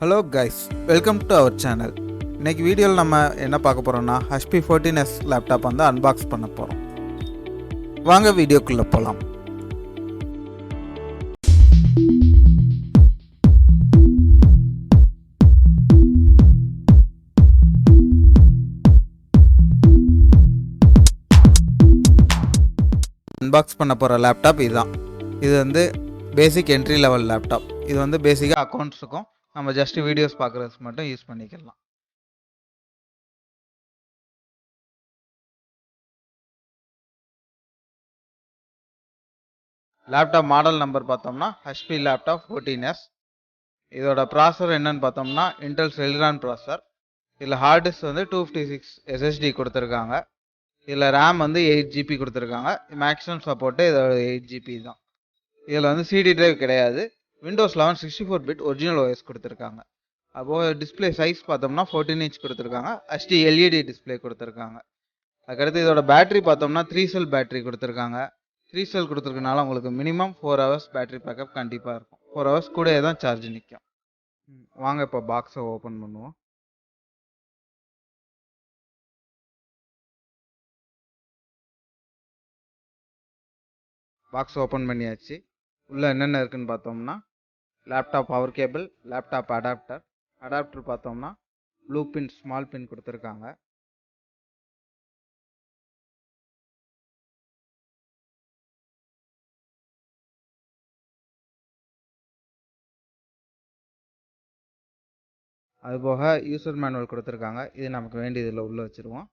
Hello guys, welcome to our channel. இன்னைக்கு வீடியோவில் நம்ம என்ன பார்க்க போறோம்னா HP 14s லேப்டாப் வந்து அன்பாக்ஸ் பண்ண போறோம். வாங்க வீடியோக்குள்ள போலாம். அன்பாக்ஸ் பண்ண போற லேப்டாப் இதுதான். இது வந்து பேசிக் என்ட்ரி லெவல் லேப்டாப். இது வந்து பேசிக்கா அக்கவுண்ட்ஸ் இருக்கும். நம்ம ஜஸ்ட் வீடியோஸ் பார்க்கறதுக்கு மட்டும் யூஸ் பண்ணிக்கலாம். லேப்டாப் மாடல் நம்பர் பார்த்தோம்னா HP லேப்டாப் 14s. இதோட ப்ராசர் என்னன்னு பார்த்தோம்னா இன்டெல் செலிரான் ப்ராசர். இதில் ஹார்ட் டிஸ்க் வந்து 256 SSD கொடுத்துருக்காங்க. இதில் ரேம் வந்து 8GB கொடுத்துருக்காங்க. மேக்ஸிமம் சப்போர்ட்டு இதோட 8GB தான். இதில் வந்து CD டிரைவ் கிடையாது. விண்டோஸ் 11 64 பிட் ஒரிஜினல் OS கொடுத்துருக்காங்க. அப்போது டிஸ்பிளே சைஸ் பார்த்தோம்னா 14 இன்ச் கொடுத்துருக்காங்க. HD LED டிஸ்பிளே கொடுத்துருக்காங்க. அதுக்கடுத்து இதோட பேட்டரி பார்த்தோம்னா 3 செல் பேட்டரி கொடுத்துருக்காங்க. 3 செல் கொடுத்துருக்கனால உங்களுக்கு மினிமம் 4 ஹவர்ஸ் பேட்டரி பேக்கப் கண்டிப்பாக இருக்கும். 4 ஹவர்ஸ் கூட தான் சார்ஜ் நிற்கும். வாங்க இப்போ பாக்ஸை ஓப்பன் பண்ணுவோம். பாக்ஸ் ஓப்பன் பண்ணியாச்சு. உள்ளே என்னென்ன இருக்குன்னு பார்த்தோம்னா laptop power cable, laptop adapter பார்த்தோம்னா ப்ளூ பின் ஸ்மால் பின் கொடுத்துருக்காங்க. அதுபோக யூசர் மேனுவல் கொடுத்துருக்காங்க. இது நமக்கு வேண்டியதில் உள்ளே வச்சுருவோம்.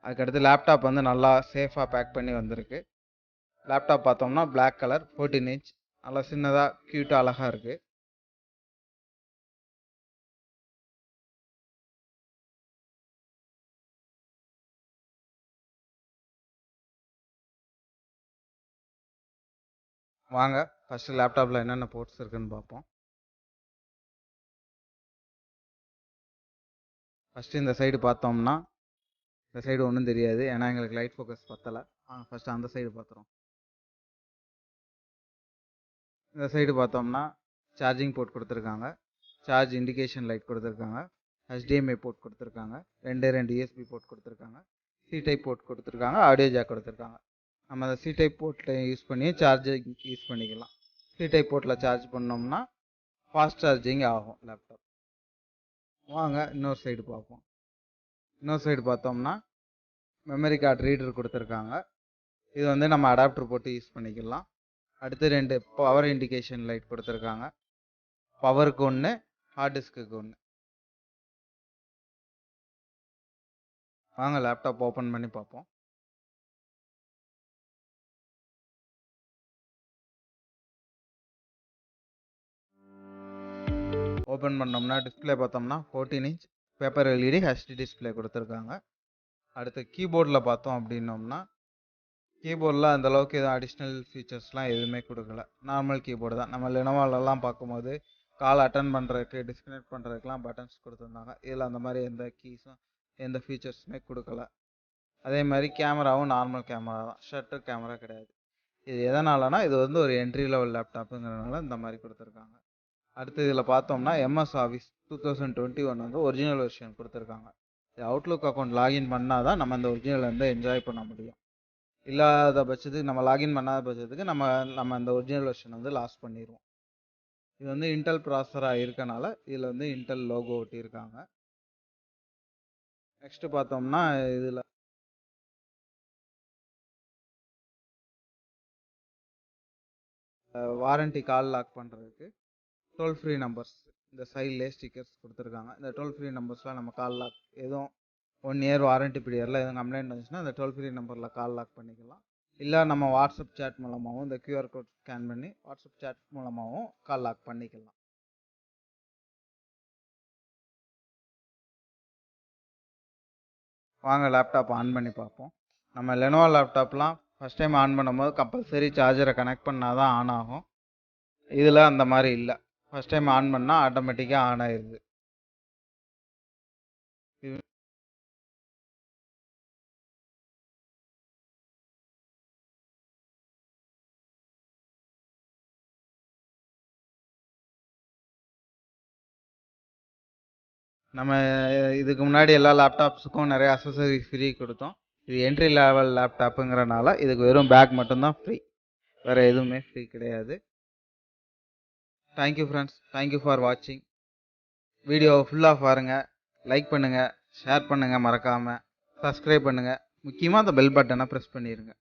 அதுக்கடுத்து லேப்டாப் வந்து நல்லா சேஃபாக பேக் பண்ணி வந்திருக்கு. லேப்டாப் பார்த்தோம்னா பிளாக் கலர் 14 இன்ச் நல்லா சின்னதாக க்யூட்டாக அழகாக இருக்குது. வாங்க ஃபஸ்ட்டு லேப்டாப்பில் என்னென்ன போர்ட்ஸ் இருக்குன்னு பார்ப்போம். ஃபஸ்ட்டு இந்த சைடு பார்த்தோம்னா இந்த சைடு ஒன்றும் தெரியாது, ஏன்னா எங்களுக்கு லைட் ஃபோக்கஸ் பத்தலை. ஃபஸ்ட்டு அந்த சைடு பார்த்துறோம். இந்த சைடு பார்த்தோம்னா சார்ஜிங் போர்ட் கொடுத்துருக்காங்க. சார்ஜ் இண்டிகேஷன் லைட் கொடுத்துருக்காங்க. HDMI போர்ட் கொடுத்துருக்காங்க. ரெண்டு USB போர்ட் கொடுத்துருக்காங்க. C டைப் போர்ட் கொடுத்துருக்காங்க. ஆடியோ ஜாக் கொடுத்துருக்காங்க. நம்ம அந்த C டைப் போர்ட்டில் யூஸ் பண்ணி சார்ஜிங் யூஸ் பண்ணிக்கலாம். C டைப் போர்ட்டில் சார்ஜ் பண்ணோம்னா ஃபாஸ்ட் சார்ஜிங் ஆகும் லேப்டாப். வாங்க இன்னொரு சைடு பார்ப்போம். இன்னொரு சைடு பார்த்தோம்னா மெமரி கார்டு ரீடர் கொடுத்துருக்காங்க. இது வந்து நம்ம அடாப்டர் போட்டு யூஸ் பண்ணிக்கலாம். அடுத்து 2 பவர் இண்டிகேஷன் லைட் கொடுத்துருக்காங்க. பவருக்கு ஒன்று, ஹார்ட் டிஸ்க்கு ஒன்று. வாங்க லேப்டாப் ஓப்பன் பண்ணி பார்ப்போம். ஓப்பன் பண்ணோம்னா டிஸ்பிளே பார்த்தோம்னா 14 inch paper LED HD display கொடுத்துருக்காங்க. அடுத்து கீபோர்டில் பார்த்தோம் அப்படின்னோம்னா கீபோர்டில் அந்தளவுக்கு எதுவும் அடிஷ்னல் ஃபீச்சர்ஸ்லாம் எதுவுமே கொடுக்கல. நார்மல் கீபோர்டு தான். நம்ம லெனோவாலெலாம் பார்க்கும்போது கால் அட்டன் பண்ணுறதுக்கு, டிஸ்கனெக்ட் பண்ணுறதுக்குலாம் பட்டன்ஸ் கொடுத்துருந்தாங்க. இதில் அந்த மாதிரி எந்த கீஸும் எந்த ஃபீச்சர்ஸுமே கொடுக்கல. அதே மாதிரி கேமராவும் நார்மல் கேமரா தான், ஷட்டர் கேமரா கிடையாது. இது எதனாலனா இது வந்து ஒரு என்ட்ரி லெவல் லேப்டாப்புங்கிறதுனால இந்த மாதிரி கொடுத்துருக்காங்க. அடுத்து இதில் பார்த்தோம்னா MS ஆஃபீஸ் 2021 வந்து ஒரிஜினல் வெர்ஷன் கொடுத்துருக்காங்க. அவுட்லுக் அக்கௌண்ட் லாகின் பண்ணால் தான் நம்ம அந்த ஒரிஜினல் வந்து என்ஜாய் பண்ண முடியும். இல்லாத பட்சத்துக்கு, நம்ம லாகின் பண்ணாத பட்சத்துக்கு நம்ம அந்த ஒரிஜினல் வெர்ஷன் வந்து லாஸ் பண்ணிடுவோம். இது வந்து இன்டெல் ப்ராசராக இருக்கனால இதில் வந்து இன்டெல் லோகோ ஒட்டியிருக்காங்க. நெக்ஸ்ட்டு பார்த்தோம்னா இதில் வாரண்டி கால் லாக் பண்ணுறதுக்கு டோல் ஃப்ரீ நம்பர்ஸ் இந்த சைட்லேயே ஸ்டிக்கர்ஸ் கொடுத்துருக்காங்க. இந்த டோல் ஃப்ரீ நம்பர்ஸ்லாம் நம்ம கால் லாக் எதுவும் 1 இயர் வாரண்டி பீரியடில் எதுவும் கம்ப்ளைண்ட் வந்துச்சுன்னா அந்த டோல் ஃப்ரீ நம்பரில் கால் லாக் பண்ணிக்கலாம். இல்லை நம்ம வாட்ஸ்அப் சேட் மூலமாகவும் இந்த QR கோட் ஸ்கேன் பண்ணி வாட்ஸ்அப் சேட் மூலமாகவும் கால் லாக் பண்ணிக்கலாம். வாங்க லேப்டாப் ஆன் பண்ணி பார்ப்போம். நம்ம லெனோவா லேப்டாப்லாம் ஃபஸ்ட் டைம் ஆன் பண்ணும்போது கம்பல்சரி சார்ஜரை கனெக்ட் பண்ணால் தான் ஆன் ஆகும். இதில் அந்த மாதிரி இல்லை. ஃபஸ்ட் டைம் ஆன் பண்ணால் ஆட்டோமேட்டிக்காக ஆன் ஆயிடுது. நம்ம இதுக்கு முன்னாடி எல்லா லேப்டாப்ஸுக்கும் நிறைய அக்சசரிஸ் ஃப்ரீ கொடுத்தோம். இது என்ட்ரி லெவல் லேப்டாப்புங்கிறனால இதுக்கு வெறும் பேக் மட்டும்தான் ஃப்ரீ, வேறு எதுவுமே ஃப்ரீ கிடையாது. தேங்க்யூ ஃப்ரெண்ட்ஸ், தேங்க்யூ ஃபார் வாட்சிங். வீடியோ ஃபுல்லாக பாருங்கள், லைக் பண்ணுங்கள், ஷேர் பண்ணுங்கள், மறக்காமல் சப்ஸ்கிரைப் பண்ணுங்கள். முக்கியமாக அந்த பெல் பட்டனை ப்ரெஸ் பண்ணிடுங்க.